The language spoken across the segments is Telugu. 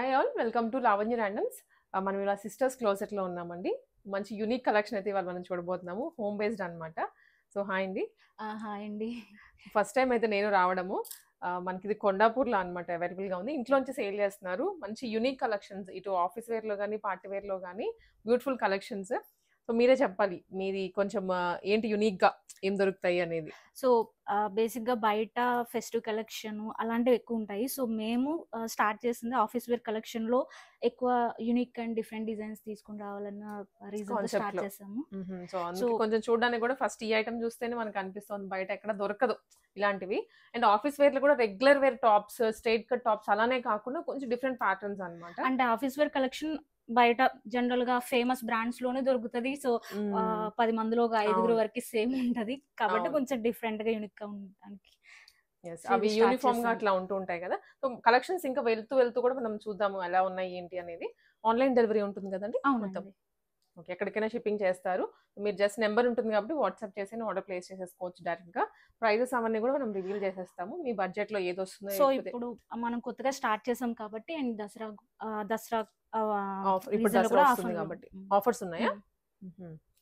Hi all, welcome to Lavanya randoms. మనం ఇలా సిస్టర్స్ క్లోజెట్లో ఉన్నామండి. మంచి యూనిక్ కలెక్షన్ అయితే ఇవాళ మనం చూడబోతున్నాము. హోమ్ బేస్డ్ అనమాట. సో హాయ్ అండి. హాయ్ అండి. ఫస్ట్ టైం అయితే నేను రావడము. మనకి ఇది కొండాపూర్లో అనమాట అవైలబుల్గా ఉంది. ఇంట్లోంచి సేల్ చేస్తున్నారు. మంచి యూనిక్ కలెక్షన్స్, ఇటు ఆఫీస్ వేర్లో కానీ పార్టీ వేర్లో కానీ బ్యూటిఫుల్ కలెక్షన్స్. సో మీరే చెప్పాలి, మీది కొంచెం ఏంటి యూనిక్గా ఏం దొరుకుతాయి అనేది. సో బేసిక్గా బయట ఫెస్టివ్ కలెక్షన్ అలాంటివి ఎక్కువ ఉంటాయి. సో మేము స్టార్ట్ చేసింది ఆఫీస్ వేర్ కలెక్షన్లో ఎక్కువ యూనిక్ అండ్ డిఫరెంట్ డిజైన్స్ తీసుకుని రావాలన్న రీజన్ స్టార్ట్ చేసాము. సో అందుకే కొంచెం చూడడానికి కూడా ఫస్ట్ ఈ ఐటమ్ చూస్తేనే మనకు అనిపిస్తుంది, బయట ఎక్కడ దొరకదు ఇలాంటివి. అండ్ ఆఫీస్ వేర్ లో కూడా regular wear tops, straight cut tops అలానే కాకుండా కొంచెం డిఫరెంట్ ప్యాటర్న్స్ అనమాట. అంటే ఆఫీస్ వేర్ కలెక్షన్ బయట జనరల్ గా ఫేమస్ బ్రాండ్స్ లోనే దొరుకుతుంది. సో 10 మందిలో ఒక 5 వరకు సేమ్ ఉంటది కాబట్టి కొంచెం డిఫరెంట్ గా యూనిక్ గా ఉండడానికి అవి యూనిఫామ్ గా అట్లా ఉంటూ ఉంటాయి కదా. సో కలెక్షన్స్ ఇంకా వెళ్తూ వెళ్తూ కూడా మనం చూద్దాము ఎలా ఉన్నాయి ఏంటి అనేది. ఆన్లైన్ డెలివరీ ఉంటుంది కదండి మొత్తం. ఓకే, ఎక్కడికైనా షిప్పింగ్ చేస్తారు. మీరు జస్ట్ నెంబర్ ఉంటుంది కాబట్టి వాట్సాప్ చేసి ఆర్డర్ ప్లేస్ చేసేసుకోవచ్చు డైరెక్ట్ గా. ప్రైజెస్ అవన్నీ కూడా మనం రివీల్ చేసేస్తాము. మీ బడ్జెట్ లో ఏది వస్తుందో. సో ఇప్పుడు మనం కొత్తగా స్టార్ట్ చేసాం కాబట్టి అండ్ దసరా ఇప్పుడు దసరా వస్తుంది కాబట్టి ఆఫర్స్ ఉన్నాయా?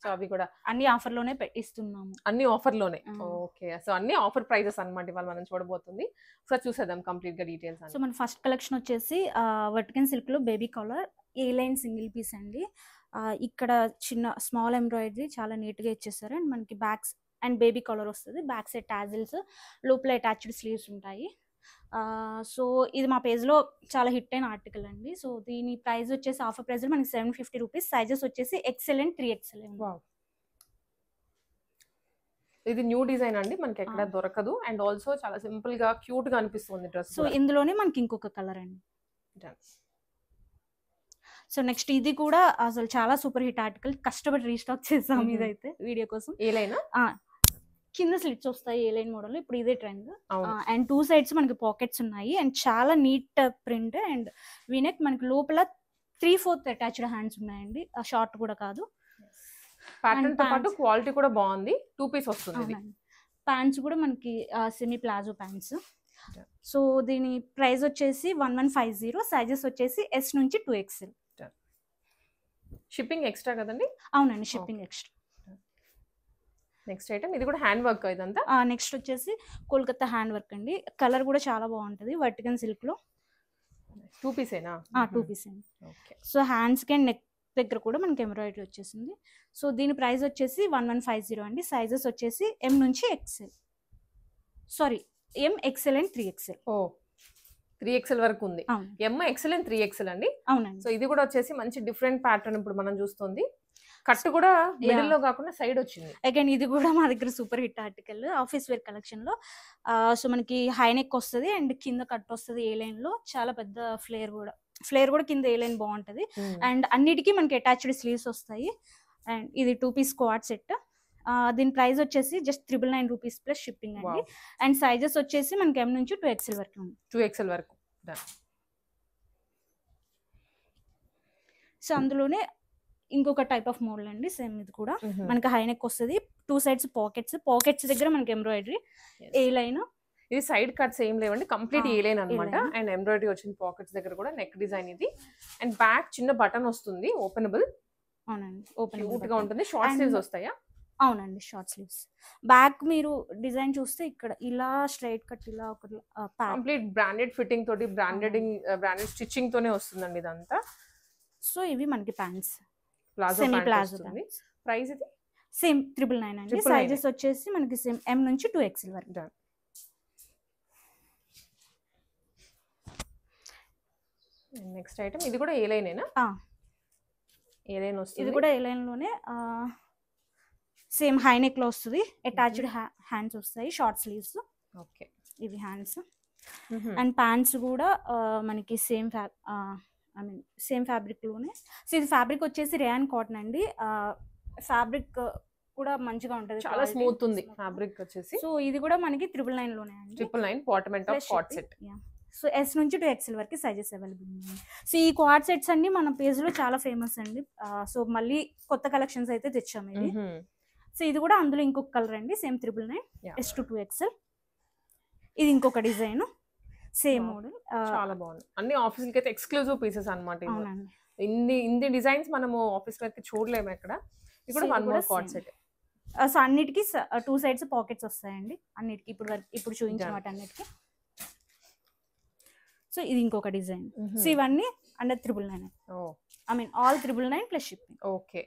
సో అవి కూడా అన్ని ఆఫర్ లోనే ఇస్తున్నాము. అన్ని ఆఫర్ లోనే. ఓకే, సో అన్ని ఆఫర్ ప్రైజెస్ అన్నమాట ఇవాళ మనం చూడబోతుంది. సో చూసేద్దాం కంప్లీట్ గా డీటెయిల్స్. సో మన ఫస్ట్ కలెక్షన్ వచ్చేసి వర్టికన్ సిల్క్ లో బేబీ కాలర్ ఏ లైన్ సింగిల్ పీస్ అండి. ఇక్కడ చిన్న స్మాల్ ఎంబ్రాయిడరీ చాలా నీట్ గా ఇచ్చేసారు. అండ్ మనకి బ్యాక్స్ అండ్ బేబీ కాలర్ వస్తుంది. బ్యాక్ సైడ్ టాజిల్స్, లోపల అటాచ్డ్ స్లీవ్స్ ఉంటాయి. సో ఇది మా పేజ్ లో చాలా హిట్ అయిన ఆర్టికల్ అండి. సో దీని ప్రైస్ వచ్చేసి ఆఫర్ ప్రైస్ మనకి 750 రూపీస్. సైజెస్ వచ్చేసి XL అండ్ 3XL. ఇది న్యూ డిజైన్ అండి, మనకి ఎక్కడ దొరకదు. అండ్ ఆల్సో చాలా సింపుల్ గా క్యూట్ గా అనిపిస్తుంది డ్రెస్. సో ఇందులోనే మనకి ఇంకొక కలర్ అండి. సో నెక్స్ట్ ఇది కూడా అసలు చాలా సూపర్ హిట్ ఆర్టికల్, కష్టపడి రీస్టాక్ చేసాం ఇదైతే వీడియో కోసం. ఏ లైన్ కింద స్లిట్స్ వస్తాయి ఏ లైన్ మోడల్, ఇప్పుడు ఇదే ట్రెండ్. అండ్ 2 సైడ్స్ మనకి పాకెట్స్ ఉన్నాయి అండ్ చాలా నీట్ ప్రింట్. అండ్ వీనెక్ మనకి లోపల 3/4 అటాచ్డ్ హ్యాండ్స్ ఉన్నాయండి, షార్ట్ కూడా కాదు. ప్యాటర్న్ తో పాటు క్వాలిటీ కూడా బాగుంది. 2 పీస్ వస్తుంది. ప్యాంట్స్ కూడా మనకి సెమీ ప్లాజో ప్యాంట్స్. సో దీని ప్రైస్ వచ్చేసి 1150. సైజెస్ వచ్చేసి S నుంచి 2XL. షిప్పింగ్ ఎక్స్ట్రా కదండి? అవునండి, షిప్పింగ్ ఎక్స్ట్రా. నెక్స్ట్ ఐటమ్ ఇది కూడా హ్యాండ్ వర్క్ ఇదంతా. నెక్స్ట్ వచ్చేసి కోల్కతా హ్యాండ్ వర్క్ అండి. కలర్ కూడా చాలా బాగుంటది. వర్టికన్ సిల్క్ లో 2 పీసేనా? 2 పీస్ అండి. సో హ్యాండ్స్ కి నెక్ దగ్గర కూడా మనకి ఎంబ్రాయిడరీ వచ్చేసింది. సో దీని ప్రైస్ వచ్చేసి 1150 అండి. సైజెస్ వచ్చేసి M నుంచి XL, sorry M, XL and 3XL. 3XL వరకు ఉంది. M, XL అండ్ 3XL అండి. అవునండి. సో ఇది కూడా వచ్చేసి మంచి డిఫరెంట్ ప్యాటర్న్ ఇప్పుడు మనం చూస్తుంది. కట్ కూడా మిడిల్ లో కాకుండా సైడ్ వచ్చింది. అగైన్ ఇది కూడా మా దగ్గర super hit article office wear collection లో. సో మనకి హై నెక్ వస్తుంది అండ్ కింద కట్ వస్తుంది ఏ లైన్ లో. చాలా పెద్ద ఫ్లేర్ కూడా కింద ఏ లైన్ బాగుంటది. అండ్ అన్నిటికీ మనకి అటాచ్డ్ స్లీవ్స్ వస్తాయి. అండ్ ఇది 2 పీస్ స్క్వాడ్ సెట్. దీని ప్రైస్ వచ్చేసి జస్ట్ 999 రూపీస్ ప్లస్ షిప్పింగ్ అండి. అండ్ సైజెస్ వచ్చేసి మనకి M నుంచి 2XL వరకు ఉంది. 2XL వరకు. సో అందులోనే ఇంకొక టైప్ ఆఫ్ మోడల్ అండి, సేమ్ ఇది కూడా మనకి హై నెక్ వస్తుంది. 2 సైడ్స్ పాకెట్స్ దగ్గర మనకి ఎంబ్రాయిడరీ ఏ లైన్. ఇది సైడ్ కట్స్ ఏం లేవండి, కంప్లీట్ ఏ లైన్ అనమాట. అండ్ ఎంబ్రాయిడరీ వచ్చింది పాకెట్స్ దగ్గర కూడా. నెక్ డిజైన్ ఇది. అండ్ బ్యాక్ చిన్న బటన్ వస్తుంది, ఓపెనబుల్. అవునండి, ఓపెన్ గా ఉంటుంది. షార్ట్ స్లీవ్స్ వస్తాయా? అవునండి, షార్ట్ స్లీవ్స్. బ్యాక్ మీరు డిజైన్ చూస్తే ఇక్కడ ఇలా స్ట్రైట్ కట్, ఇలా ఒక కంప్లీట్ బ్రాండెడ్ ఫిట్టింగ్ తోటి, బ్రాండెడ్ స్టిచ్చింగ్ తోనే వస్తుందండి ఇదంతా. సో ఇవి మనకి ప్యాంట్స్, సెమీ ప్లాజో. ప్రైస్ ఇది సేమ్ 999 అండి. సైజెస్ వచ్చేసి మనకి సేమ్ M నుంచి 2XL వరకు. నెక్స్ట్ ఐటమ్ ఇది కూడా ఏ లైనేనా? ఏ లైన్ వస్తుంది. ఇది కూడా ఏ లైన్ లోనే సేమ్ హై నెక్ లో వస్తుంది. అటాచ్డ్ హ్యాండ్స్ వస్తాయి, షార్ట్ స్లీవ్స్. ఓకే, ఇవి హ్యాండ్స్. అండ్ ప్యాంట్స్ కూడా మనకి సేమ్ సేమ్ ఫ్యాబ్రిక్ లోనే. సో ఇది ఫ్యాబ్రిక్ వచ్చేసి రేయాన్ కాటన్ అండి. ఫ్యాబ్రిక్ కూడా మంచిగా ఉంటది, చాలా స్మూత్ ఉంది ఫ్యాబ్రిక్ వచ్చేసి. సో ఇది కూడా మనకి 999 లోనే అండి. 999 bottom top quad set. So S నుంచి 2XL వరకు సైజెస్ అవైలబుల్ ఉన్నాయి. సో ఈ క్వాడ్ సెట్స్ అన్ని మన పేజ్ లో చాలా ఫేమస్ అండి. సో మళ్ళీ కొత్త కలెక్షన్స్ అయితే తెచ్చాము ఇది. సో ఇది కూడా అందులో ఇంకొక కలర్ అండి, సేమ్ 999 S to 2XL. ఇది ఇంకొక డిజైన్. Same model. చాలా బాగుంది. అన్ని ఆఫీసులకి అయితే ఎక్స్క్లూజివ్ పీసెస్ అన్నమాట. అవునండి. ఇన్ని డిజైన్స్ మనము ఆఫీస్ వేర్కి చూడలేము ఎక్కడ. ఇది కూడా one more card set. So అన్నిటికీ 2 సైడ్స్ పాకెట్స్ వస్తాయండి అన్నిటికీ. ఇప్పుడు చూపించిన వాటి అన్నిటికీ. సో ఇది ఇంకొక డిజైన్. సో ఇవన్నీ under 999. I mean all 999 plus shipping. Okay.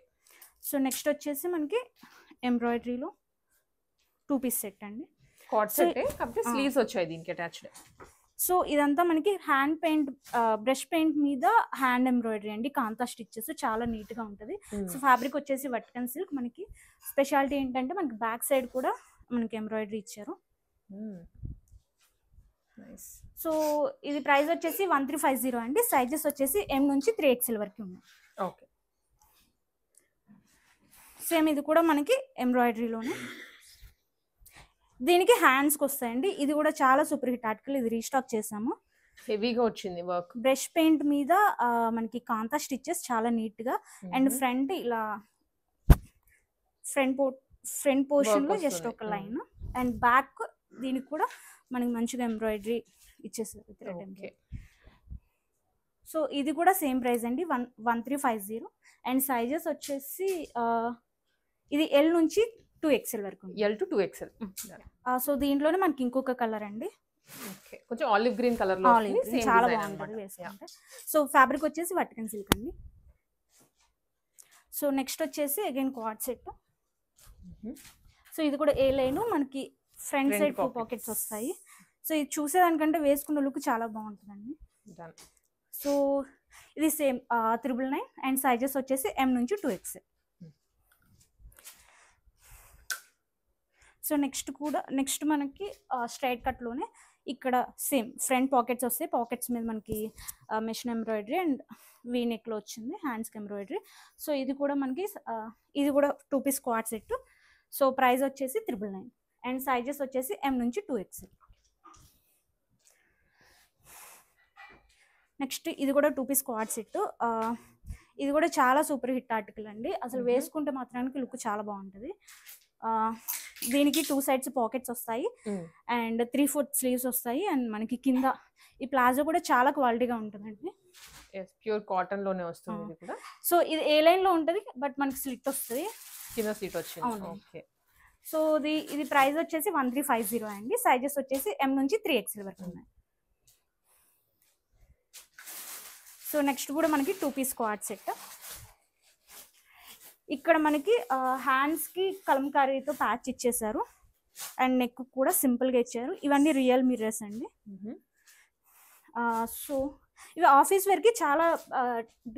So next వచ్చేసి మనకి ఎంబ్రాయిడరీలో 2 పీస్ సెట్ అండి. కార్డ్ సెట్ కాకపోతే స్లీవ్స్ వచ్చాయి దీనికి అటాచ్డ్. సో ఇదంతా మనకి హ్యాండ్ పెయింట్, బ్రష్ పెయింట్ మీద హ్యాండ్ ఎంబ్రాయిడరీ అండి, కాంతా స్టిచెస్, చాలా నీట్ గా ఉంటుంది. సో ఫ్యాబ్రిక్ వచ్చేసి వట్కన్ సిల్క్. మనకి స్పెషాలిటీ ఏంటంటే మనకి బ్యాక్ సైడ్ కూడా మనకి ఎంబ్రాయిడరీ ఇచ్చారు. సో ఇది ప్రైస్ వచ్చేసి 1350 అండి. సైజెస్ వచ్చేసి M నుంచి 3XL వరకు ఉన్నాయి. ఓకే. సేమ్ ఇది కూడా మనకి ఎంబ్రాయిడరీలోనే. దీనికి హ్యాండ్స్కి వస్తాయండి. ఇది కూడా చాలా సూపర్ హిట్ ఆర్టికల్. ఇది రీస్టాక్ చేసాము. హెవీగా వచ్చింది వర్క్. బ్రష్ పెయింట్ మీద మనకి కాంతా స్టిచెస్ చాలా నీట్ గా. అండ్ ఫ్రంట్ ఇలా ఫ్రంట్ పోర్షన్ లో జస్ట్ ఒక లైన్. అండ్ బ్యాక్ దీనికి కూడా మనకి మంచిగా ఎంబ్రాయిడరీ ఇచ్చేసారు. సో ఇది కూడా సేమ్ ప్రైస్ అండి, 1350. అండ్ సైజెస్ వచ్చేసి ఇది L నుంచి 2XL వరకు. L to 2XL. సో దీంట్లోనే మనకి ఇంకొక కలర్ అండి. ఓకే. కొంచెం ఆలివ్ గ్రీన్ కలర్ లో చాలా బాగుంటుంది వేసుకుంటే. సో ఫ్యాబ్రిక్ వచ్చేసి వట్కన్ సిల్క్ అండి. సో నెక్స్ట్ వచ్చేసి అగైన్ క్వాడ్ సెట్. సో ఇది కూడా ఏ లైన్ మనకి ఫ్రంట్ సైడ్ 2 పాకెట్స్ వస్తాయి. సో ఇది చూసేదానికంటే వేసుకున్న లుక్ చాలా బాగుంటుందండి. సో ఇది సేమ్ 999 అండ్ సైజెస్ వచ్చేసి M నుంచి 2XL. సో నెక్స్ట్ మనకి స్ట్రైట్ కట్లోనే ఇక్కడ సేమ్ ఫ్రంట్ పాకెట్స్ వస్తాయి. పాకెట్స్ మీద మనకి మెషిన్ ఎంబ్రాయిడరీ అండ్ వీ నెక్లో వచ్చింది హ్యాండ్స్కి ఎంబ్రాయిడరీ. సో ఇది కూడా మనకి ఇది కూడా 2 piece co-ord set. So price వచ్చేసి 999 అండ్ సైజెస్ వచ్చేసి M నుంచి 2XL. నెక్స్ట్ ఇది కూడా 2 పీస్ క్వాడ్ సెట్. ఇది కూడా చాలా సూపర్ హిట్ ఆర్టికల్ అండి. అసలు వేసుకుంటే మాత్రానికి లుక్ చాలా బాగుంటుంది. దీనికి 2 సైడ్స్ పాకెట్స్ వస్తాయి అండ్ 3/4 స్లీవ్స్ వస్తాయి. అండ్ మనకి కింద ఈ ప్లాజో కూడా చాలా క్వాలిటీగా ఉంటుందండి. ప్యూర్ కాటన్ లోనే వస్తుంది ఇది కూడా. సో ఇది ఏ లైన్ లో ఉంటుంది బట్ మనకి స్లిట్ వస్తుంది, కింద స్లిట్ వచ్చింది. ఓకే. సో ఇది ప్రైస్ వచ్చేసి 1350 అండి. సైజెస్ వచ్చేసి M నుంచి 3XL వరకు ఉన్నాయి. సో నెక్స్ట్ కూడా మనకి 2 పీస్ క్వాడ్ సెట్. ఇక్కడ మనకి హ్యాండ్స్ కి కలంకారీతో ప్యాచ్ ఇచ్చేసారు అండ్ నెక్ కూడా సింపుల్ గా ఇచ్చారు. ఇవన్నీ రియల్ మిర్రర్స్ అండి. సో ఇవి ఆఫీస్ వేర్ కి చాలా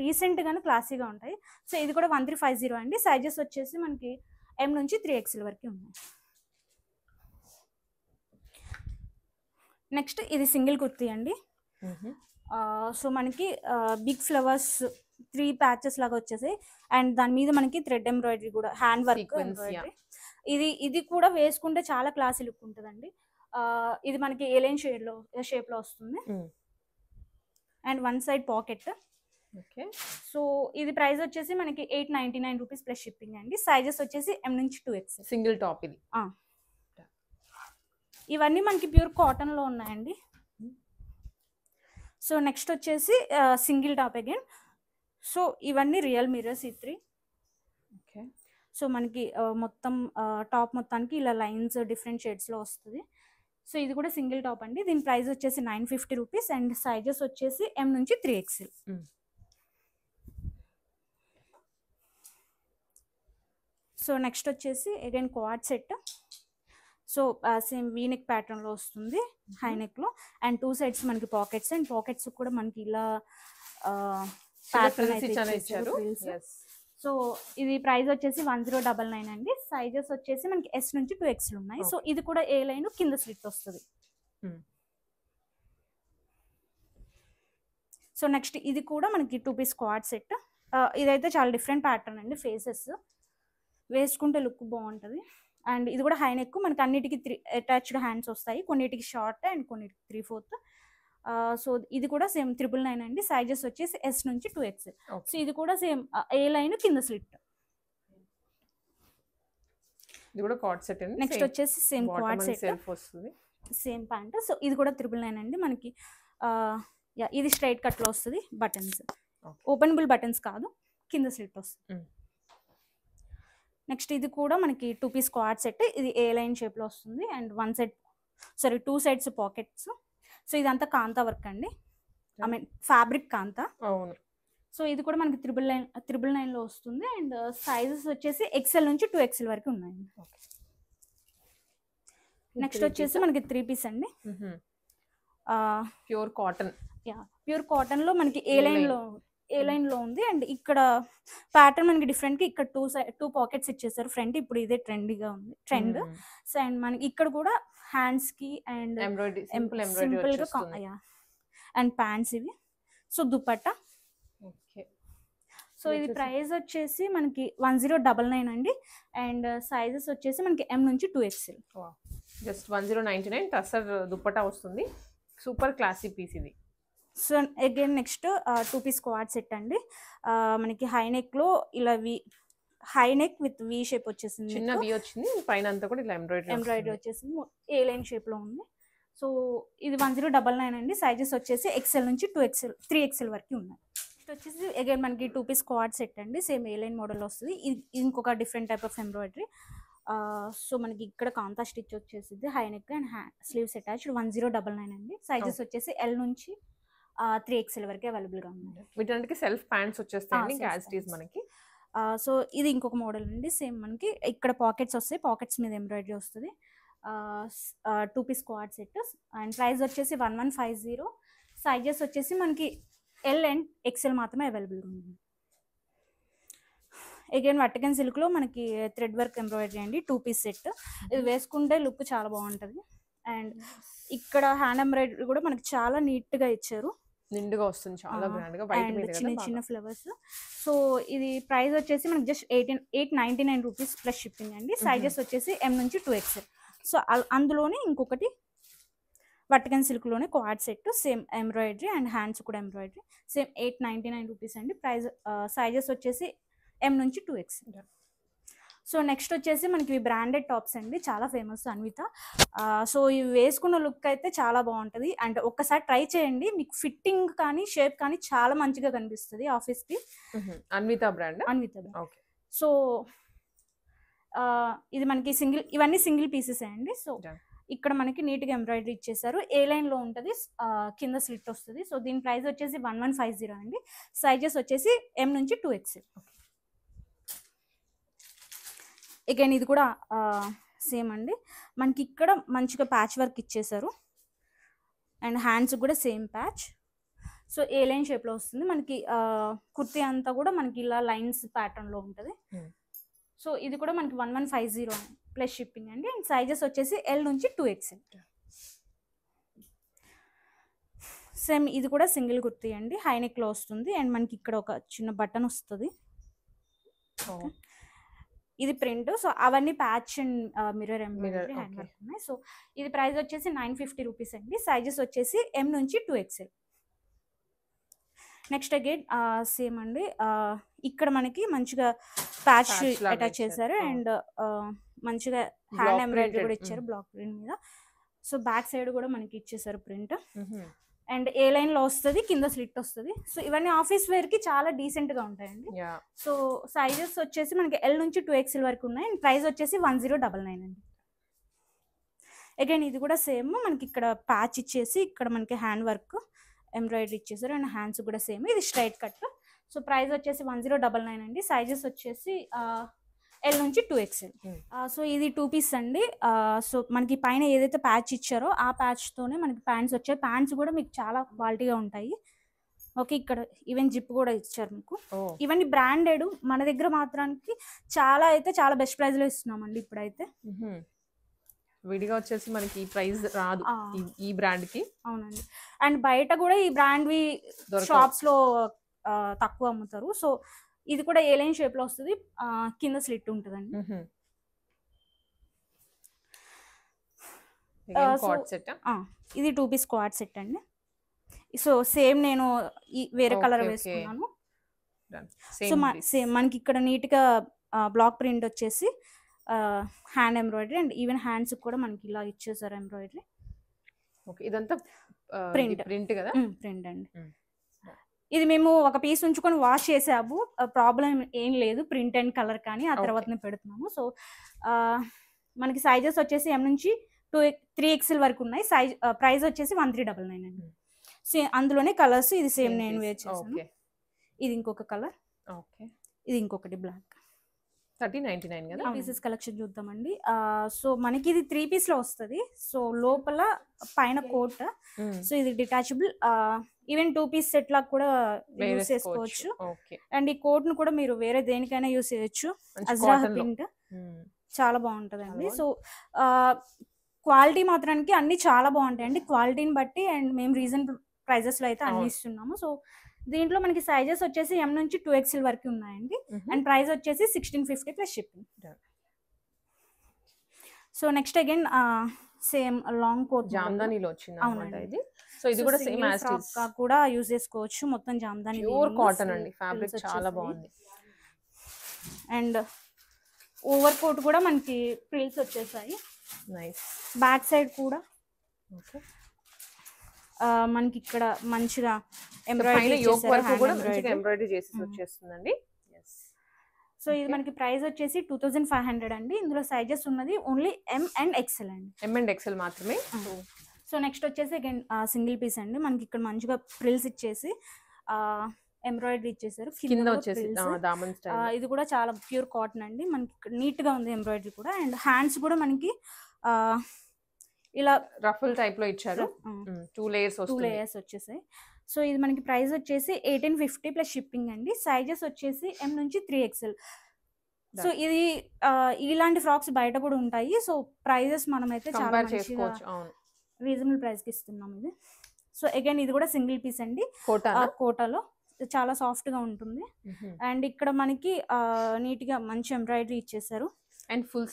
డీసెంట్ గాను క్లాసీగా ఉంటాయి. సో ఇది కూడా 1350 అండి. సైజెస్ వచ్చేసి మనకి M నుంచి 3XL వరకు ఉన్నాయి. నెక్స్ట్ ఇది సింగిల్ కుర్తీ అండి. సో మనకి బిగ్ ఫ్లవర్స్ 3 ప్యాచెస్ లాగా వచ్చేసాయి అండ్ దాని మీద మనకి థ్రెడ్ ఎంబ్రాయిడరీ కూడా హ్యాండ్ వర్క్ ఎంబ్రాయిడరీ. ఇది కూడా వేసుకుంటే చాలా క్లాసీ లుక్ ఉంటుందండి. ఇది మనకి ఏలైన్ షేప్ లో వస్తుంది and 1 side pocket. Okay. So ఇది ప్రైస్ వచ్చేసి మనకి 899 రూపీస్ ప్లస్ షిప్పింగ్ అండి. సైజెస్ వచ్చేసి M నుంచి 2XL. సింగిల్ టాప్ ఇది. ఇవన్నీ మనకి ప్యూర్ కాటన్ లో ఉన్నాయండి. సో నెక్స్ట్ వచ్చేసి సింగిల్ టాప్ అగైన్. సో ఇవన్నీ రియల్ మిర్రర్స్ ఈ 3. ఓకే. సో మనకి మొత్తం టాప్ మొత్తానికి ఇలా లైన్స్ డిఫరెంట్ షేడ్స్ లో వస్తుంది. సో ఇది కూడా సింగిల్ టాప్ అండి. దీని ప్రైస్ వచ్చేసి 950 రూపీస్ అండ్ సైజెస్ వచ్చేసి M నుంచి 3XL. సో నెక్స్ట్ వచ్చేసి again quad set. So same V-neck pattern లో వస్తుంది హై నెక్ లో అండ్ 2 సైడ్స్ మనకి పాకెట్స్ అండ్ పాకెట్స్ కూడా మనకి ఇలా ప్యాటర్న్ అయితే ఇచ్చారు. సో ఇది ప్రైస్ వచ్చేసి 1099 అండి. సైజెస్ వచ్చేసి మనకి S నుంచి 2XL ఉన్నాయి. సో ఇది కూడా ఏ లైన్ కింద స్లిట్ వస్తుంది. సో నెక్స్ట్ ఇది కూడా మనకి 2 పీస్ క్వాడ్ సెట్. ఇదైతే చాలా డిఫరెంట్ ప్యాటర్న్ అండి. ఫేసెస్ వేసుకుంటే లుక్ బాగుంటుంది అండ్ ఇది కూడా హై నెక్. మనకి అన్నిటికీ 3 అటాచ్డ్ హ్యాండ్స్ వస్తాయి, కొన్నిటికి షార్ట్ అండ్ కొన్నిటికి 3/4. సో ఇది కూడా సేమ్ 999 అండి. సైజెస్ వచ్చేసి S నుంచి 2XL. సో ఇది కూడా సేమ్ ఏ లైన్ కింద స్లిట్. ఇది కూడా కార్డ్ సెట్ అండి. నెక్స్ట్ వచ్చేసి same quad set. Same pant. So ఇది కూడా 999 అండి మనకి. ఇది స్ట్రైట్ కట్లో వస్తుంది, బటన్స్ ఓపెనబుల్ బటన్స్ కాదు, కింద స్లిట్ వస్తుంది. నెక్స్ట్ ఇది కూడా మనకి 2 పీస్ స్క్వాడ్ సెట్. ఇది ఏ లైన్ షేప్లో వస్తుంది అండ్ 2 సైడ్స్ పాకెట్స్. సో ఇదంతా కాంతా వర్క్ అండి, ఐ మీన్ ఫ్యాబ్రిక్ కాంతా. అవును. సో ఇది కూడా మనకి 999లో వస్తుంది అండ్ సైజెస్ వచ్చేసి XL నుంచి 2XL వరకు ఉన్నాయండి. నెక్స్ట్ వచ్చేసి మనకి 3 పీస్ అండి, ప్యూర్ కాటన్. ప్యూర్ కాటన్ లో మనకి ఏ లైన్ లో ఉంది అండ్ ఇక్కడ ప్యాటర్న్ మనకి డిఫరెంట్ గా ఇక్కడ 2 పాకెట్స్ ఇచ్చేసారు ఫ్రంట్. ఇప్పుడు ఇదే ట్రెండీగా ఉంది, ట్రెండ్. సో అండ్ మనకి ఇక్కడ కూడా హ్యాండ్స్ కి అండ్ సింపుల్ గా అండ్ ప్యాంట్స్ ఇవి. సో దుపట్టా. సో ఇది ప్రైస్ వచ్చేసి మనకి 1099 అండి అండ్ సైజెస్ వచ్చేసి మనకి M నుంచి 2XL. జస్ట్ 1099 టసర్ దుపట్టా వస్తుంది. సూపర్ క్లాసీ పీస్ ఇది. సో అగైన్ నెక్స్ట్ 2 పీస్ స్క్వాడ్ సెట్ అండి. మనకి హై నెక్ లో ఇలా high neck with V shape వచ్చేసింది, చిన్న వి వచ్చింది, పైన అంతా కూడా ఇలా ఎంబ్రాయిడరీ వచ్చేసింది, ఏ లైన్ షేప్ లో ఉంది. సో ఇది 1099 అండి. సైజెస్ వచ్చేసి XL నుంచి 2XL 3XL వరకు ఉన్నాయి. నెక్స్ట్ వచ్చేసి అగైన్ మనకి 2 పీస్ స్క్వాడ్ సెట్ అండి, సేమ్ ఏ లైన్ మోడల్ వస్తుంది. ఇంకొక different type of embroidery. So మనకి ఇక్కడ కాంతా స్టిచ్ వచ్చేసింది, high neck and sleeves attached. 1099 అండి. సైజెస్ వచ్చేసి L నుంచి 3XL వరకు అవైలబుల్ గా ఉన్నాయి. వీటన్నిటికి సెల్ఫ్ ప్యాంట్స్ వచ్చేస్తాయండి యాజ్ ఇట్ ఈస్ మనకి. సో ఇది ఇంకొక మోడల్ అండి, సేమ్ మనకి ఇక్కడ పాకెట్స్ వస్తాయి, పాకెట్స్ మీద ఎంబ్రాయిడరీ వస్తుంది. 2 పీస్ స్క్వాడ్ సెట్ అండ్ ప్రైస్ వచ్చేసి 1150. సైజెస్ వచ్చేసి మనకి L అండ్ XL మాత్రమే అవైలబుల్గా ఉంది. అగైన్ వర్టికన్ సిల్క్ లో మనకి థ్రెడ్ వర్క్ ఎంబ్రాయిడరీ అండి, 2 పీస్ సెట్. ఇది వేసుకుంటే లుక్ చాలా బాగుంటుంది అండ్ ఇక్కడ హ్యాండ్ ఎంబ్రాయిడరీ కూడా మనకి చాలా నీట్ గా ఇచ్చారు, నిండుగా వస్తుంది, చాలా గ్రాండ్ గా వైట్ మీద చిన్న చిన్న ఫ్లవర్స్. సో ఇది ప్రైస్ వచ్చేసి మనకి జస్ట్ 899 రూపీస్ ప్లస్ షిప్పింగ్ అండి. సైజెస్ వచ్చేసి M నుంచి 2XL. సో అందులోనే ఇంకొకటి వర్టికన్ సిల్క్ లోనే quad set, same embroidery and hands కూడా ఎంబ్రాయిడరీ, సేమ్ 899 రూపీస్ అండి. ప్రైస్ సైజెస్ వచ్చేసి M నుంచి 2XL. సో నెక్స్ట్ వచ్చేసి మనకి ఇవి బ్రాండెడ్ టాప్స్ అండి, చాలా ఫేమస్ అన్విత. సో ఇవి వేసుకున్న లుక్ అయితే చాలా బాగుంటుంది అండ్ ఒక్కసారి ట్రై చేయండి, మీకు ఫిట్టింగ్ కానీ షేప్ కానీ చాలా మంచిగా కనిపిస్తుంది ఆఫీస్కి. అన్విత బ్రాండ్. ఓకే. సో ఇది మనకి ఇవన్నీ సింగిల్ పీసెస్ అండి. సో ఇక్కడ మనకి నీట్గా ఎంబ్రాయిడరీ ఇచ్చేసారు, ఏ లైన్ లో ఉంటుంది, కింద స్లిట్ వస్తుంది. సో దీని ప్రైస్ వచ్చేసి 1150 అండి. సైజెస్ వచ్చేసి M నుంచి 2XL. అగైన్ ఇది కూడా సేమ్ అండి, మనకి ఇక్కడ మంచిగా ప్యాచ్ వర్క్ ఇచ్చేసారు అండ్ హ్యాండ్స్ కూడా సేమ్ ప్యాచ్. సో ఏ లైన్ షేప్లో వస్తుంది మనకి. కుర్తీ అంతా కూడా మనకి ఇలా లైన్స్ ప్యాటర్న్లో ఉంటుంది. సో ఇది కూడా మనకి 1150 ప్లస్ షిప్పింగ్ అండి అండ్ సైజెస్ వచ్చేసి L నుంచి 2XL. సేమ్ ఇది కూడా సింగిల్ కుర్తీ అండి, హై నెక్లో వస్తుంది అండ్ మనకి ఇక్కడ ఒక చిన్న బటన్ వస్తుంది. ఇది ప్రింట్. సో అవన్నీ patch and mirror embroidery hand work ఉన్నాయి. సో ఇది ప్రైస్ వచ్చేసి 950 రూపీస్ అండి. సైజెస్ వచ్చేసి M నుంచి 2XL. నెక్స్ట్ అగైన్ సేమ్ అండి, ఇక్కడ మనకి మంచిగా ప్యాచ్ అటాచ్ చేశారు అండ్ మంచిగా హ్యాండ్ ఎంబ్రాయిడరీ కూడా ఇచ్చారు బ్లాక్ ప్రింట్ మీద. సో బ్యాక్ సైడ్ కూడా మనకి ఇచ్చేసారు ప్రింట్ అండ్ ఏ లైన్ లో వస్తుంది, కింద స్లిట్ వస్తుంది. సో ఇవన్నీ ఆఫీస్ వేర్ కి చాలా డీసెంట్ గా ఉంటాయండి. సో సైజెస్ వచ్చేసి మనకి L నుంచి 2XL వరకు ఉన్నాయి అండ్ ప్రైస్ వచ్చేసి 1099 అండి. అగైన్ ఇది కూడా సేమ్, మనకి ఇక్కడ ప్యాచ్ ఇచ్చేసి ఇక్కడ మనకి హ్యాండ్ వర్క్ ఎంబ్రాయిడరీ ఇచ్చేసారు అండ్ హ్యాండ్స్ కూడా సేమ్. ఇది స్ట్రైట్ కట్. సో ప్రైస్ వచ్చేసి 1099 అండి. సైజెస్ వచ్చేసి L నుంచి 2XL. సో ఇది 2 పీస్ అండి. సో మనకి పైన ఏదైతే ప్యాచ్ ఇచ్చారో ఆ ప్యాచ్ తోనే మనకి ప్యాంట్స్ వచ్చాయి. ప్యాంట్స్ కూడా మీకు చాలా క్వాలిటీగా ఉంటాయి. ఓకే, ఇక్కడ ఈవెన్ జిప్ కూడా ఇచ్చారు మీకు. ఇవన్నీ బ్రాండెడ్, మన దగ్గర మాత్రానికి చాలా బెస్ట్ ప్రైస్ లో ఇస్తున్నామండి ఇప్పుడైతే. విడిగా వచ్చేసి మనకి ఈ ప్రైస్ రాదు ఈ బ్రాండ్ కి. అవునండి, అండ్ బయట కూడా ఈ బ్రాండ్ వి షాప్స్ లో తక్కువ అమ్ముతారు. సో ఇది కూడా ఏ లైన్ షేప్ లో వస్తుంది, కింద స్లిట్ ఉంటుందండి. ఇది 2 పీస్ స్క్వాడ్ సెట్ అండి. సో సేమ్ నేను వేరే కలర్ వేసుకున్నాను. సో సేమ్ మనకి ఇక్కడ నీట్ గా బ్లాక్ ప్రింట్ వచ్చేసి hand embroidery and even hands కూడా మనకి ఇలా ఇచ్చేసారు ఎంబ్రాయిడరీ. ఓకే. ఇదంతా ప్రింట్ ప్రింట్ కదా? ప్రింట్ అండి. ఇది మేము ఒక పీస్ ఉంచుకొని వాష్ చేసాము, ప్రాబ్లం ఏం లేదు, ప్రింట్ అండ్ కలర్ కానీ ఆ తర్వాతనే పెడుతున్నాము. సో మనకి సైజెస్ వచ్చేసి ఎం నుంచి 3XL వరకు ఉన్నాయి. ప్రైస్ వచ్చేసి 1399 అండి. అందులోనే కలర్స్, ఇది సేమ్ నేను వేర్ చేశాను. ఇది ఇంకొక కలర్, ఇది ఇంకొకటి బ్లాక్. 1399 కదా? పీసెస్ కలెక్షన్ చూద్దామండి. సో మనకి ఇది 3 పీస్ లో వస్తుంది. సో లోపల పైన కోట్, సో ఇది డిటాచబుల్, ఈవెన్ 2 పీస్ సెట్ లాగా కూడా యూస్ చేసుకోవచ్చు. అండ్ ఈ కోట్ ను కూడా మీరు వేరే దేనికైనా యూస్ చేయొచ్చు. అజ్రా ప్రింట్ చాలా బాగుంటదండి. సో క్వాలిటీ మాత్రానికి అన్ని చాలా బాగుంటాయండి, క్వాలిటీని బట్టి. అండ్ మేము రీజనబుల్ ప్రైజెస్ లో అయితే అన్ని ఇస్తున్నాము. సో దీంట్లో మనకి సైజెస్ వచ్చేసి ఎం నుంచి 2XL వరకు ఉన్నాయండి. అండ్ ప్రైస్ వచ్చేసి 1650 plus shipping. So next again same long coat జామ్దానిలో వచ్చింది అన్నమాట ఇది. సో ఇది కూడా సేమ్ యాజ్ ఇట్ ఇస్ కూడా యూస్ చేసుకోవచ్చు. మొత్తం జామ్దాని ప్యూర్ కాటన్ అండి, ఫ్యాబ్రిక్ చాలా బాగుంది. అండ్ ఓవర్ కోట్ కూడా మనకి ప్రిల్స్ వచ్చేసాయి. నైస్. బ్యాక్ సైడ్ కూడా మనకి ఇక్కడ మంచిగా ఎంబ్రాయిడరీ చేసి వచ్చేస్తుందండి. సో ఇది మనకి ప్రైస్ వచ్చేసి 2500 అండి. ఇందులో సైజెస్ ఉన్నది ఓన్లీ M and XL అండి. M and XL మాత్రమే. సో నెక్స్ట్ వచ్చేసి అగైన్ సింగిల్ పీస్ అండి. మనకి ఇక్కడ మంచిగా ప్రిల్స్ ఇచ్చేసి ఎంబ్రాయిడరీ ఇచ్చేసారు కింద వచ్చేసి దామన్ స్టైల్. ఇది కూడా చాలా ప్యూర్ కాటన్ అండి. మనకి ఇక్కడ నీట్ గా ఉంది ఎంబ్రాయిడరీ కూడా. అండ్ హ్యాండ్స్ కూడా మనకి ఇలా రఫుల్ టైప్ లో ఇచ్చారు. 2 లేయర్స్ వచ్చేసాయి. సో ఇది మనకి ప్రైస్ వచ్చేసి 1850 ప్లస్ షిప్పింగ్ అండి. సైజెస్ వచ్చేసి M నుంచి 3XL. సో ఇది ఇలాంటి ఫ్రాక్స్ బయట కూడా ఉంటాయి. సో ప్రైజెస్ మనం అయితే చాలా రీజనబుల్ ప్రైస్ కి ఇస్తున్నాం ఇది. సో అగైన్ ఇది కూడా సింగిల్ పీస్ అండి, కోటాలో చాలా సాఫ్ట్ గా ఉంటుంది. అండ్ ఇక్కడ మనకి నీట్ గా మంచి ఎంబ్రాయిడరీ ఇచ్చేసారు. అండ్ ఫుల్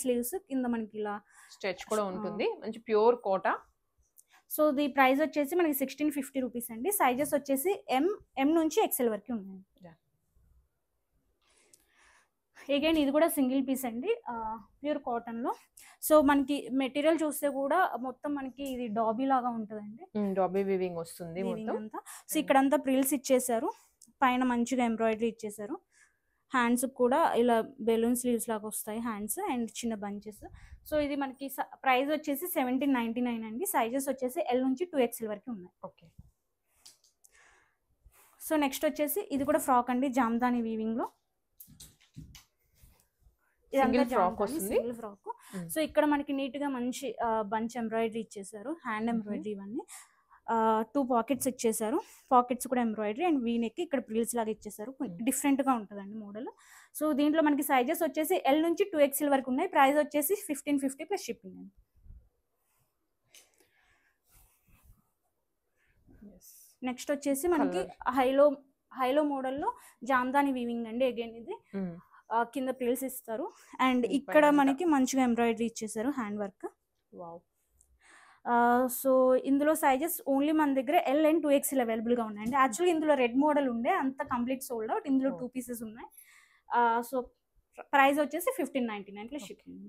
స్లీవ్స్ కింద మనకి ఇలా స్ట్రెచ్ కూడా ఉంటుంది. మంచి pure Kota. So the price వచ్చేసి మనకి 1650 రూపీస్ అండి. సైజెస్ వచ్చేసి M నుంచి XL వరకు ఉన్నాయి. అగైన్ ఇది కూడా సింగిల్ పీస్ అండి, ప్యూర్ కాటన్ లో. సో మనకి మెటీరియల్ చూస్తే కూడా మొత్తం మనకి ఇది డాబీ లాగా ఉంటుందండి, డాబీ వీవింగ్ వస్తుంది మొత్తం. సో ఇక్కడంతా ప్రిల్స్ ఇచ్చేసారు, పైన మంచిగా ఎంబ్రాయిడరీ ఇచ్చేసారు. హ్యాండ్స్ కూడా ఇలా బెలూన్ స్లీవ్స్ లాగా వస్తాయి హ్యాండ్స్, అండ్ చిన్న బంచెస్. సో ఇది మనకి ప్రైస్ వచ్చేసి 1799 అండి. సైజెస్ వచ్చేసి L నుంచి 2XL వరకు ఉన్నాయి. ఓకే. సో నెక్స్ట్ వచ్చేసి ఇది కూడా ఫ్రాక్ అండి, జామ్దాని వీవింగ్ లో. Single frock. సో ఇక్కడ మనకి నీట్ గా మంచి బంచ్ ఎంబ్రాయిడరీ ఇచ్చేసారు, హ్యాండ్ ఎంబ్రాయిడరీ. ఇవన్నీ 2 పాకెట్స్ ఇచ్చేసారు, పాకెట్స్ కూడా ఎంబ్రాయిడరీ. అండ్ వీనెక్ ఇక్కడ ప్రిల్స్ లాగా ఇచ్చేసారు, డిఫరెంట్ గా ఉంటుందండి మోడల్. సో దీంట్లో మనకి సైజెస్ వచ్చేసి L నుంచి 2XL వరకు ఉన్నాయి. ప్రైస్ వచ్చేసి 1550 ప్లస్ షిప్పింగ్ అండి. నెక్స్ట్ వచ్చేసి మనకి హైలో మోడల్లో జామ్దాని వీవింగ్ అండి. అగైన్ ఇది కింద ప్రిల్స్ ఇస్తారు. అండ్ ఇక్కడ మనకి మంచిగా ఎంబ్రాయిడరీ ఇచ్చేసారు, హ్యాండ్ వర్క్. సో ఇందులో సైజెస్ ఓన్లీ మన దగ్గర L and 2XL అవైలబుల్ గా ఉన్నాయండి. యాక్చువల్లీ ఇందులో రెడ్ మోడల్ ఉండే, అంత కంప్లీట్ సోల్డ్ అవుట్. ఇందులో 2 పీసెస్ ఉన్నాయి. సో ప్రైస్ వచ్చేసి 1599 ప్లస్ షిప్పింగ్.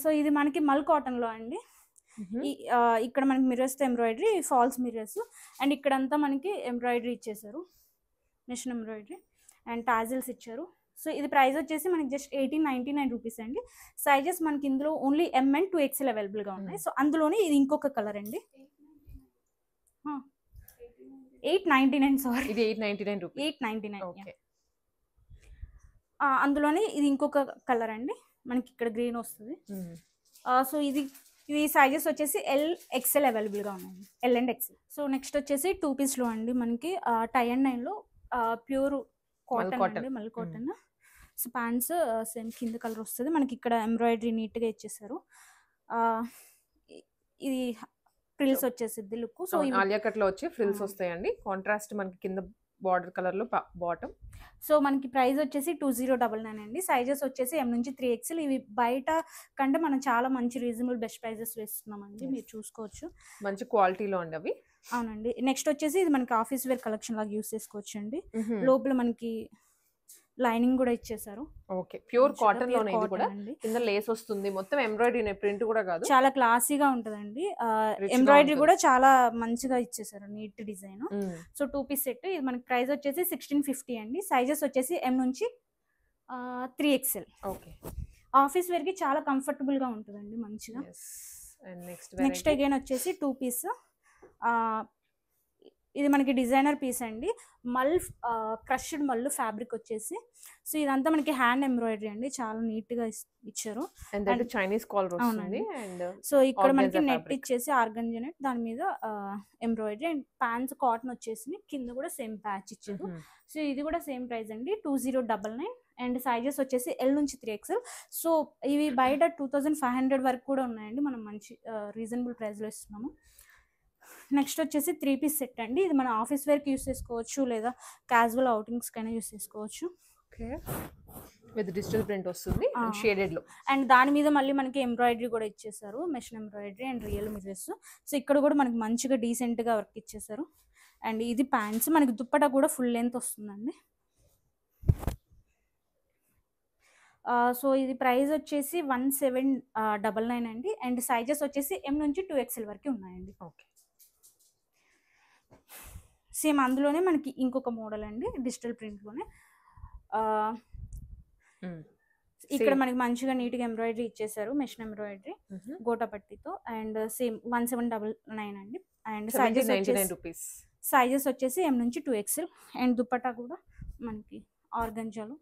సో ఇది మనకి మల్ కాటన్ లో అండి. ఇక్కడ మనకి మిర్రర్స్ తో ఎంబ్రాయిడరీ, ఫాల్స్ మిర్రర్స్. అండ్ ఇక్కడంతా మనకి ఎంబ్రాయిడరీ ఇచ్చేసారు, మిషన్ ఎంబ్రాయిడరీ. అండ్ టాజిల్స్ ఇచ్చారు. సో ఇది ప్రైస్ వచ్చేసి మనకి జస్ట్ 1899 రూపీస్ అండి. సైజెస్ మనకి ఇందులో only M and 2XL available గా ఉన్నాయి. సో అందులోనే ఇది ఇంకొక కలర్ అండి, 899. సారీ, ఇది 899 రూపీస్. 899. అందులోనే ఇది ఇంకొక కలర్ అండి, మనకి ఇక్కడ గ్రీన్ వస్తుంది. సో ఇది సైజెస్ వచ్చేసి L, XL అవైలబుల్ గా ఉన్నాయి, L and XL. So next వచ్చేసి 2 పీస్ లో అండి, మనకి టై అండ్ నైన్ లో ప్యూర్ కాటన్ అండి, mul cotton. So pants same కింద కలర్ వస్తుంది. మనకి ఇక్కడ ఎంబ్రాయిడరీ నీట్ గా ఇచ్చేసారు. ఇది ఫ్రిల్స్ వచ్చేసిద్ది లుక్. సో ఆలియా కట్ లో వచ్చి ఫ్రిల్స్ వస్తాయండి, కాంట్రాస్ట్ మనకి కింద బార్డర్ కలర్ లో బాటమ్. సో మనకి ప్రైస్ వచ్చేసి 2099 అండి. సైజెస్ వచ్చేసి M నుంచి 3XL. ఇవి బయట కంటే మనం చాలా మంచి రీజనబుల్ బెస్ట్ ప్రైజెస్ లో ఇస్తున్నామండి, మీరు చూసుకోవచ్చు. మంచి క్వాలిటీలో అండి అవి. అవునండి. నెక్స్ట్ వచ్చేసి ఇది మనకి ఆఫీస్ వేర్ కలెక్షన్ లాగా యూస్ చేసుకోవచ్చు అండి. లోపల మనకి లైనింగ్ కూడా ఇచ్చేసారు. ఓకే, ప్యూర్ కాటన్ లోనే ఇది కాటన్ కూడా. అండి. కింద లేస్ వస్తుంది, మొత్తం ఎంబ్రాయిడరీ, ప్రింట్ కూడా కాదు. చాలా క్లాసీగా ఉంటదండి. Rich గా ఎంబ్రాయిడరీ ఉంటుంది. కూడా చాలా మంచిగా ఇచ్చేసారు, neat design. So 2 piece set. ఇది మనకి ప్రైస్ వచ్చేసి 1650 అండి. సైజెస్ వచ్చేసి M నుంచి 3XL. ఓకే, ఆఫీస్ వేర్ కి చాలా కంఫర్టబుల్ గా ఉంటుందండి, మంచిగా. అండ్ నెక్స్ట్ నెక్స్ట్ అగైన్ వచ్చేసి 2 పీస్. ఇది మనకి డిజైనర్ పీస్ అండి. క్రష్డ్ మల్లు ఫ్యాబ్రిక్ వచ్చేసి. సో ఇదంతా మనకి హ్యాండ్ ఎంబ్రాయిడరీ అండి, చాలా నీట్ గా ఇచ్చారు. అండ్ చైనీస్ కాలర్ వస్తుంది. అండ్ సో ఇక్కడ మనకి organza నెట్ fabric. ఇచ్చేసి ఆర్గంజా నెట్, దాని మీద ఎంబ్రాయిడరీ. అండ్ ప్యాంట్స్ కాటన్ వచ్చేసి కింద కూడా సేమ్ ప్యాచ్ ఇచ్చారు. సో ఇది కూడా సేమ్ ప్రైస్ అండి, 2099. అండ్ సైజెస్ వచ్చేసి L నుంచి 3XL. సో ఇవి బయట 2500 వరకు కూడా ఉన్నాయండి, మనం మంచి రీజనబుల్ ప్రైస్లో ఇస్తున్నాము. నెక్స్ట్ వచ్చేసి 3 పీస్ సెట్ అండి. ఇది మన ఆఫీస్ వేర్కి యూస్ చేసుకోవచ్చు, లేదా క్యాజువల్ అవుటింగ్స్కైనా యూస్ చేసుకోవచ్చు. ఓకే, విత్ డిజిటల్ ప్రింట్ వస్తుంది షేడెడ్ లో. అండ్ దాని మీద మళ్ళీ మనకి ఎంబ్రాయిడరీ కూడా ఇచ్చేసారు, machine embroidery and real mirrors. So ఇక్కడ కూడా మనకి మంచిగా డీసెంట్గా వర్క్ ఇచ్చేసారు. అండ్ ఇది ప్యాంట్స్, మనకి దుప్పటా కూడా ఫుల్ లెంత్ వస్తుందండి. సో ఇది ప్రైస్ వచ్చేసి 1799 అండి. అండ్ సైజెస్ వచ్చేసి M నుంచి 2XL వరకు ఉన్నాయండి. ఓకే, సేమ్ అందులోనే మనకి ఇంకొక మోడల్ అండి, డిజిటల్ ప్రింట్లోనే. ఇక్కడ మనకి మంచిగా నీట్గా ఎంబ్రాయిడరీ ఇచ్చేసారు, మెషిన్ ఎంబ్రాయిడరీ గోటాపట్టితో. అండ్ సేమ్ 1799 అండి. అండ్ సైజెస్ వచ్చేసి M నుంచి 2XL. అండ్ దుప్పటా కూడా మనకి ఆర్గంజాలో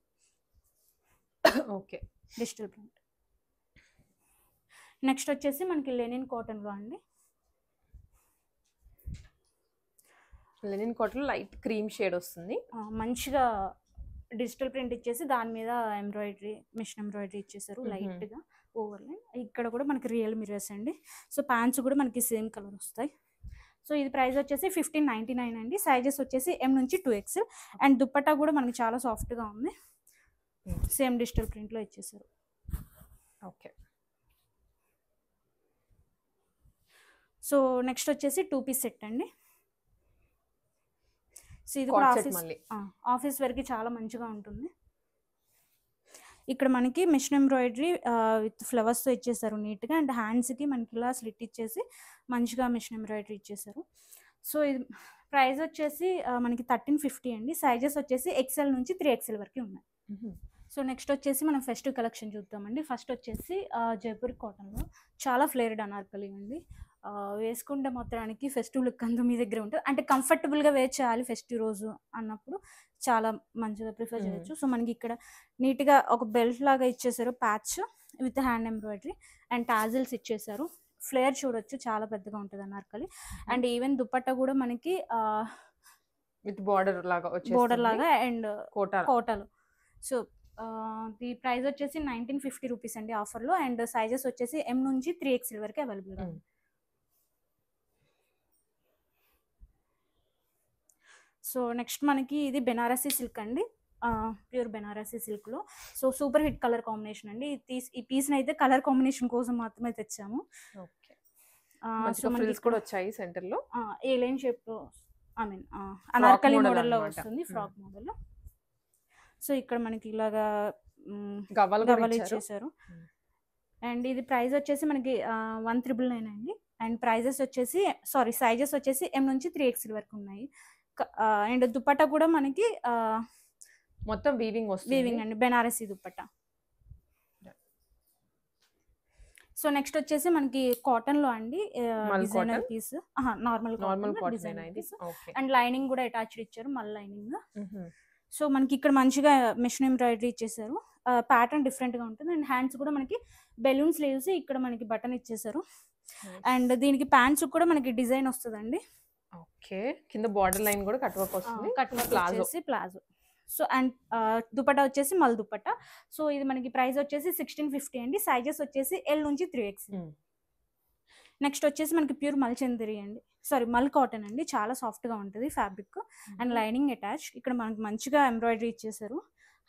ఓకే, డిజిటల్ ప్రింట్. నెక్స్ట్ వచ్చేసి మనకి లెనిన్ కాటన్లో అండి. Linen cotton light cream shade వస్తుంది. మంచిగా డిజిటల్ ప్రింట్ ఇచ్చేసి దాని మీద ఎంబ్రాయిడరీ, మెషిన్ ఎంబ్రాయిడరీ ఇచ్చేసారు లైట్గా ఓవర్లైన్. ఇక్కడ కూడా మనకి రియల్ మిర్రర్స్ అండి. సో ప్యాంట్స్ కూడా మనకి సేమ్ కలర్ వస్తాయి. సో ఇది ప్రైస్ వచ్చేసి 1599 అండి. సైజెస్ వచ్చేసి M నుంచి 2XL. అండ్ దుప్పటా కూడా మనకి చాలా సాఫ్ట్గా ఉంది, సేమ్ డిజిటల్ ప్రింట్లో ఇచ్చేసారు. ఓకే, సో నెక్స్ట్ వచ్చేసి 2 పీస్ సెట్ అండి. సో ఇది కూడా ఆఫీస్ వరకు చాలా మంచిగా ఉంటుంది. ఇక్కడ మనకి మిషన్ ఎంబ్రాయిడరీ విత్ ఫ్లవర్స్తో ఇచ్చేసారు నీట్గా. అండ్ హ్యాండ్స్కి మనకి ఇలా స్లిట్ ఇచ్చేసి మంచిగా మిషన్ ఎంబ్రాయిడరీ ఇచ్చేసారు. సో ఇది ప్రైస్ వచ్చేసి మనకి 1350 అండి. సైజెస్ వచ్చేసి XL నుంచి 3XL వరకు ఉన్నాయి. సో నెక్స్ట్ వచ్చేసి మనం ఫెస్టివ్ కలెక్షన్ చూద్దామండి. ఫస్ట్ వచ్చేసి జైపూర్ కాటన్లో చాలా ఫ్లేర్డ్ అనార్కలి అండి. వేసుకుంటే మాత్రానికి ఫెస్టివ్ లుక్ అంతా మీ దగ్గర ఉంటుంది. అంటే కంఫర్టబుల్గా వేర్ చేయాలి ఫెస్టివ్ రోజు అన్నప్పుడు చాలా మంచిగా ప్రిఫర్ చేయొచ్చు. సో మనకి ఇక్కడ నీట్గా ఒక బెల్ట్ లాగా ఇచ్చేసారు, patch with hand embroidery and tassels ఇచ్చేసారు. ఫ్లేర్ చూడొచ్చు, చాలా పెద్దగా ఉంటుంది అనార్కలి. అండ్ ఈవెన్ దుపట్టా కూడా మనకి విత్ బోర్డర్ లాగా అండ్ కోటాలు. సో ది ప్రైస్ వచ్చేసి 1950 రూపీస్ అండి ఆఫర్లో. అండ్ సైజెస్ వచ్చేసి M నుంచి 3XL వరకు అవైలబుల్. సో నెక్స్ట్ మనకి ఇది బెనారసీ సిల్క్ అండి, ప్యూర్ బెనారసీ సిల్క్లో. So super hit colour combination అండి. ఈ పీస్ని అయితే కలర్ కాంబినేషన్ కోసం మాత్రమే తెచ్చాము. సో మనకి కూడా వచ్చాయి సెంటర్లో ఏ లైన్ షేప్లో, ఐ మీన్ అనార్కలి మోడల్లో వస్తుంది, ఫ్రాక్ మోడల్లో. సో ఇక్కడ మనకి ఇలాగా గవ్వలు ఇచ్చేసారు. అండ్ ఇది ప్రైస్ వచ్చేసి మనకి 1999 అండి. అండ్ సైజెస్ వచ్చేసి M నుంచి 3XL వరకు ఉన్నాయి. అండ్ దుపట్టా కూడా మనకి మొత్తం వీవింగ్ అండి, బెనారసీ దుపట్టా. సో నెక్స్ట్ వచ్చేసి మనకి కాటన్ లో అండి, designer piece, normal cotton piece. And lining కూడా అటాచ్డ్ ఇచ్చారు, మళ్ళీ లైనింగ్. సో మనకి ఇక్కడ మంచిగా మిషన్ ఎంబ్రాయిడరీ ఇచ్చేసారు, ప్యాటర్న్ డిఫరెంట్ గా ఉంటుంది. అండ్ హ్యాండ్స్ కూడా మనకి బెలూన్ స్లీవ్స్, ఇక్కడ మనకి బటన్ ఇచ్చేసారు. అండ్ దీనికి ప్యాంట్స్ కూడా మనకి డిజైన్ వస్తుందండి. ఓకే, కింద బార్డర్ లైన్ కూడా కట్ వర్క్ వస్తుంది, ప్లాజో. సో అండ్ దుపట్టా వచ్చేసి మల్ దుపట్టా. సో ఇది మనకి ప్రైస్ వచ్చేసి 1650 అండి. సైజెస్ వచ్చేసి L నుంచి 3XL. నెక్స్ట్ వచ్చేసి మనకి ప్యూర్ మల్ చందరి అండి, మల్ కాటన్ అండి. చాలా సాఫ్ట్ గా ఉంటుంది ఫ్యాబ్రిక్. And lining attach. ఇక్కడ మనకి మంచిగా ఎంబ్రాయిడరీ ఇచ్చేసారు,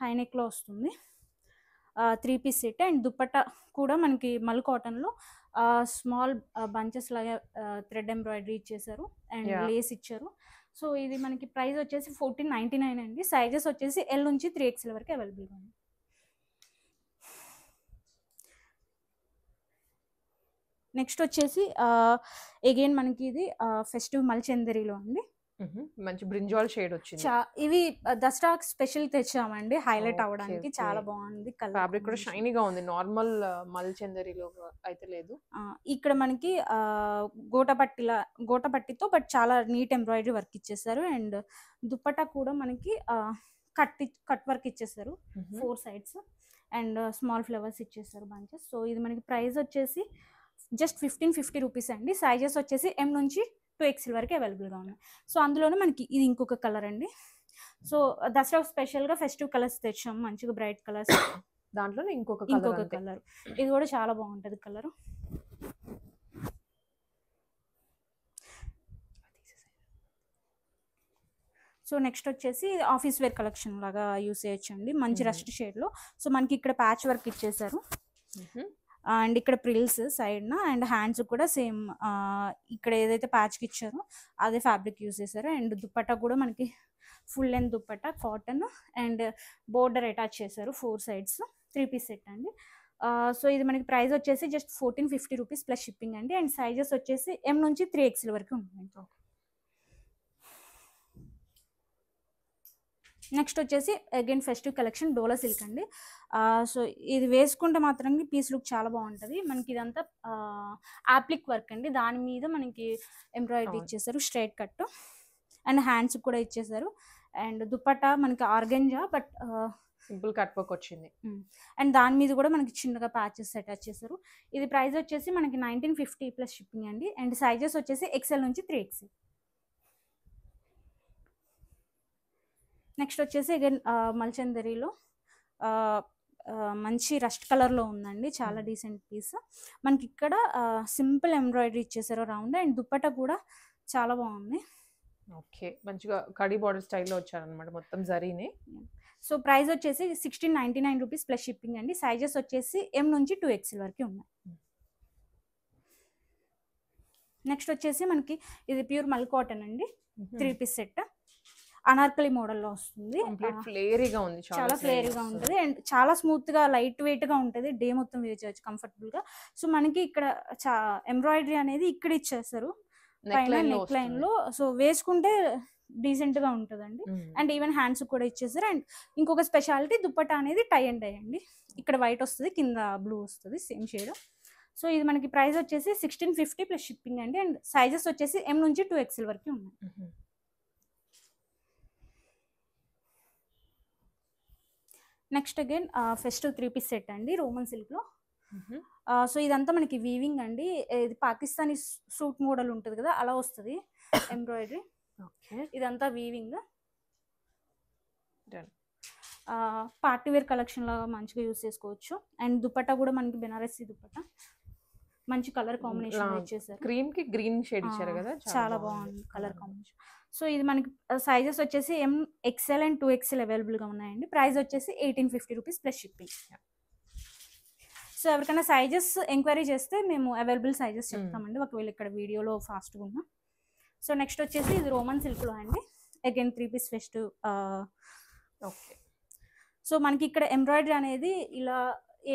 హై నెక్ లో వస్తుంది. 3 పీస్ సెట్. అండ్ దుపట్టా కూడా మనకి మల్ కాటన్ లో స్మాల్ బంచెస్ లాగా థ్రెడ్ ఎంబ్రాయిడరీ ఇచ్చేసారు. అండ్ లేస్ ఇచ్చారు. సో ఇది మనకి ప్రైస్ వచ్చేసి 1499 అండి. సైజెస్ వచ్చేసి ఎల్ నుంచి 3XL వరకు అవైలబుల్గా ఉంది. నెక్స్ట్ వచ్చేసి అగైన్ మనకి ఇది ఫెస్టివ్ మల్చందరిలో అండి. మంచి బ్రింజాల్ షేడ్ వచ్చింది. ఇవి దసరా స్పెషల్ తెచ్చామండి, హైలైట్ అవ్వడానికి. చాలా బాగుంది కలర్. ఫ్యాబ్రిక్ కూడా షైనీగా ఉంది, నార్మల్ మల్చందరిలో అయితే లేదు. ఇక్కడ మనకి గోటపట్టితో బట్ చాలా నీట్ ఎంబ్రాయిడరీ వర్క్ ఇచ్చేసారు. అండ్ దుప్పటా కూడా మనకి కట్ వర్క్ ఇచ్చేసారు 4 sides. అండ్ స్మాల్ ఫ్లవర్స్ ఇచ్చేసారు బంచెస్. సో ఇది మనకి ప్రైస్ వచ్చేసి జస్ట్ 1550 రూపీస్ అండి. సైజెస్ వచ్చేసి M నుంచి 2XL వరకు అవైలబుల్గా ఉన్నాయి. సో అందులోనే మనకి ఇది ఇంకొక కలర్ అండి. సో దసరా స్పెషల్గా ఫెస్టివ్ కలర్స్ తెచ్చాము, మంచిగా బ్రైట్ కలర్స్. దాంట్లోనే ఇంకొక కలర్, ఇది కూడా చాలా బాగుంటుంది కలర్. సో నెక్స్ట్ వచ్చేసి ఆఫీస్ వేర్ కలెక్షన్ లాగా యూస్ చేయొచ్చు అండి, మంచి రస్ట్ షేడ్లో. సో మనకి ఇక్కడ ప్యాచ్ వర్క్ ఇచ్చేసారు. అండ్ ఇక్కడ ప్రిల్స్ సైడ్న, అండ్ హ్యాండ్స్ కూడా సేమ్ ఇక్కడ ఏదైతే ప్యాచ్కి ఇచ్చారో అదే ఫ్యాబ్రిక్ యూస్ చేశారు. అండ్ దుప్పట్టా కూడా మనకి full length dupatta cotton, and border attach చేశారు 4 sides, 3 piece సెట్ అండి. సో ఇది మనకి ప్రైస్ వచ్చేసి జస్ట్ 1450 రూపీస్ ప్లస్ షిప్పింగ్ అండి. అండ్ సైజెస్ వచ్చేసి M నుంచి 3XL వరకు ఉంటుంది. నెక్స్ట్ వచ్చేసి అగైన్ ఫెస్టివ్ కలెక్షన్ డోలా సిల్క్ అండి. సో ఇది వేసుకుంటే మాత్రం పీస్ లుక్ చాలా బాగుంటుంది. మనకి ఇదంతా యాప్లిక్ వర్క్ అండి, దాని మీద మనకి ఎంబ్రాయిడరీ ఇచ్చేసారు, స్ట్రైట్ కట్, అండ్ హ్యాండ్స్ కూడా ఇచ్చేసారు. అండ్ దుప్పట్టా మనకి organza but simple cut work వచ్చింది. అండ్ దాని మీద కూడా మనకి చిన్నగా ప్యాచెస్ అటాచ్ చేశారు. ఇది ప్రైస్ వచ్చేసి మనకి 1950 ప్లస్ షిప్పింగ్ అండి. అండ్ సైజెస్ వచ్చేసి XL నుంచి 3XL. నెక్స్ట్ వచ్చేసి అగైన్ మల్చందరిలో మంచి రస్ట్ కలర్లో ఉందండి, చాలా డీసెంట్ పీస్. మనకి ఇక్కడ సింపుల్ ఎంబ్రాయిడరీ ఇచ్చేసారు రౌండ్, అండ్ దుప్పట్టా కూడా చాలా బాగుంది. ఓకే, మంచిగా కడీ బార్డర్ స్టైల్లో వచ్చారనమాట మొత్తం జరీని. సో ప్రైస్ వచ్చేసి 1699 రూపీస్ ప్లస్ షిప్పింగ్ అండి. సైజెస్ వచ్చేసి M నుంచి 2XL వరకు ఉన్నాయి. నెక్స్ట్ వచ్చేసి మనకి ఇది ప్యూర్ మల్ కాటన్ అండి, 3 piece సెట్, అనార్కలి మోడల్లో వస్తుంది. ఫ్లేరీగా ఉంది, చాలా ఫ్లేరీగా ఉంటుంది, అండ్ చాలా స్మూత్ గా లైట్ వెయిట్ గా ఉంటుంది. డే మొత్తం వేర్ చేయొచ్చు కంఫర్టబుల్ గా. సో మనకి ఇక్కడ ఎంబ్రాయిడరీ అనేది ఇక్కడ ఇచ్చేస్తారు పైన నెక్ లైన్ లో. సో వేసుకుంటే డీసెంట్ గా ఉంటుందండి. అండ్ ఈవెన్ హ్యాండ్స్ కూడా ఇచ్చేసారు. అండ్ ఇంకొక స్పెషాలిటీ దుప్పట్టా అనేది టై అండ్ డై అండి. ఇక్కడ వైట్ వస్తుంది, కింద బ్లూ వస్తుంది, సేమ్ షేడ్. సో ఇది మనకి ప్రైస్ వచ్చేసి 1650 ప్లస్ షిప్పింగ్ అండి. అండ్ సైజెస్ వచ్చేసి M నుంచి 2XL వరకు ఉన్నాయి. Next again festive 3 piece set అండి, రోమన్ సిల్క్ లో. సో ఇదంతా మనకి వీవింగ్ అండి, ఇది పాకిస్తానీ సూట్ మోడల్ ఉంటుంది కదా, అలా వస్తుంది ఎంబ్రాయిడరీ. ఇదంతా వీవింగ్. పార్టీ వేర్ కలెక్షన్ లాగా మంచిగా యూస్ చేసుకోవచ్చు. అండ్ దుప్పట్టా కూడా మనకి బెనారసీ దుప్పట్టా, మంచి కలర్ కాంబినేషన్ ఇచ్చేసారు. క్రీమ్ కి గ్రీన్ షేడ్ ఇచ్చారు కదా, చాలా బాగుంది కలర్ కాంబినేషన్. సో ఇది మనకి సైజెస్ వచ్చేసి M, XL అండ్ 2XL అవైలబుల్గా ఉన్నాయండి. ప్రైస్ వచ్చేసి 1850 రూపీస్ ప్లస్ షిప్పింగ్. సో ఎవరికైనా సైజెస్ ఎంక్వైరీ చేస్తే మేము అవైలబుల్ సైజెస్ చెప్తామండి, ఒకవేళ ఇక్కడ వీడియోలో ఫాస్ట్గా ఉన్నా. సో నెక్స్ట్ వచ్చేసి ఇది రోమన్ సిల్క్లో అండి, again 3 piece festive. Okay, so మనకి ఇక్కడ ఎంబ్రాయిడరీ అనేది ఇలా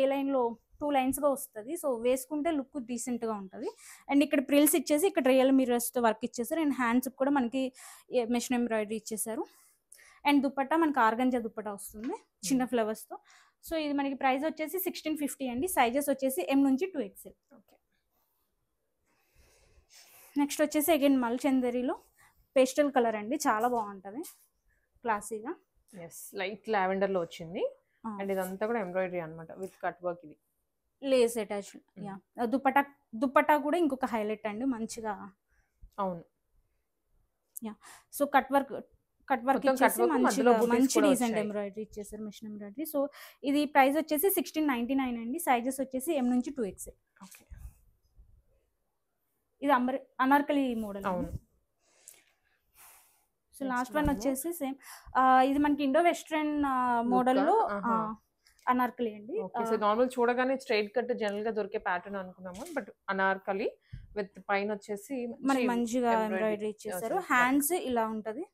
ఏ లైన్లో 2 lines వస్తుంది. సో వేసుకుంటే లుక్ డీసెంట్గా ఉంటుంది. అండ్ ఇక్కడ ప్రిల్స్ ఇచ్చేసి ఇక్కడ రియల్ మిర్రర్స్తో వర్క్ ఇచ్చేసారు. అండ్ హ్యాండ్స్ కూడా మనకి మెషిన్ ఎంబ్రాయిడరీ ఇచ్చేసారు. అండ్ దుప్పట్టా మనకి ఆర్గంజా దుప్పట్టా వస్తుంది చిన్న ఫ్లవర్స్తో. సో ఇది మనకి ప్రైస్ వచ్చేసి 1650 అండి. సైజెస్ వచ్చేసి M నుంచి 2XL. ఓకే, నెక్స్ట్ వచ్చేసి అగైన్ మల్చందరిలో పేస్టల్ కలర్ అండి, చాలా బాగుంటుంది క్లాసీగా. లైట్ లావెండర్ లో వచ్చింది. అండ్ ఇదంతా కూడా ఎంబ్రాయిడరీ అన్నమాట విత్ కట్ వర్క్, ఇది లేస్ అటాచ్. యా, దుప్పట్టా కూడా ఇంకొక హైలైట్ అండి, మంచిగా. అవును, యా. సో కట్ వర్క్ ఇచ్చేసి మంచి డీసెంట్ ఎంబ్రాయిడరీ ఇచ్చేసారు, మెషిన్ ఎంబ్రాయిడరీ. సో ఇది ప్రైస్ వచ్చేసి 1699 అండి. సైజెస్ వచ్చేసి M నుంచి 2XL. ఓకే, ఇది Anarkali model. So last one వచ్చేసి సేమ్, ఇది మనకి ఇండో వెస్ట్రన్ మోడల్లో అనార్కలి అండి. ఓకే. సో నార్మల్ చూడగానే స్ట్రైట్ కట్ జనరల్ గా దొరికే ప్యాటర్న్ అనుకున్నాము, బట్ అనార్కలి విత్ పైన వచ్చేసి మనకి మంచిగా ఎంబ్రాయిడరీ ఇచ్చేసారు. హ్యాండ్స్ ఇలా ఉంటది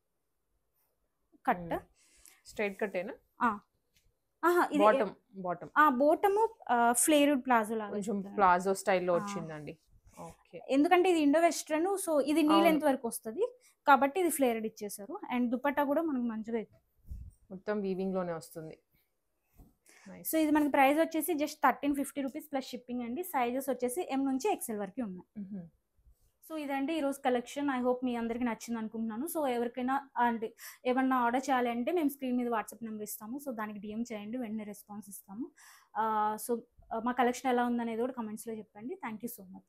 కట్. స్ట్రైట్ కట్టేనా? ఇది bottom bottom bottom flared palazzo లాగా కొంచెం ఇస్తారు. ప్లాజో స్టైల్లో వచ్చిందండి. ఓకే. ఎందుకంటే ఇది ఇండో వెస్ట్రన్, సో ఇది నీ అవును. లెంత్ వరకు వస్తది కాబట్టి ఇది ఫ్లేర్డ్ ఇచ్చేసారు. అండ్ దుపట్టా కూడా మనకు మంచిగా మొత్తం వీవింగ్ లోనే వస్తుంది. సో ఇది మనకి ప్రైస్ వచ్చేసి జస్ట్ 1350 రూపీస్ ప్లస్ షిప్పింగ్ అండి. సైజెస్ వచ్చేసి ఎం నుంచి ఎక్సెల్ వరకు ఉన్నాయి. సో ఇదండి ఈరోజు కలెక్షన్. ఐ హోప్ మీ అందరికి నచ్చింది అనుకుంటున్నాను. సో ఎవరికైనా అంటే ఏమన్నా ఆర్డర్ చేయాలి అంటే మేము స్క్రీన్ మీద వాట్సాప్ నెంబర్ ఇస్తాము. సో దానికి డిఎం చేయండి, వెంటనే రెస్పాన్స్ ఇస్తాము. సో మా కలెక్షన్ ఎలా ఉందనేది కూడా కమెంట్స్లో చెప్పండి. Thank you so much.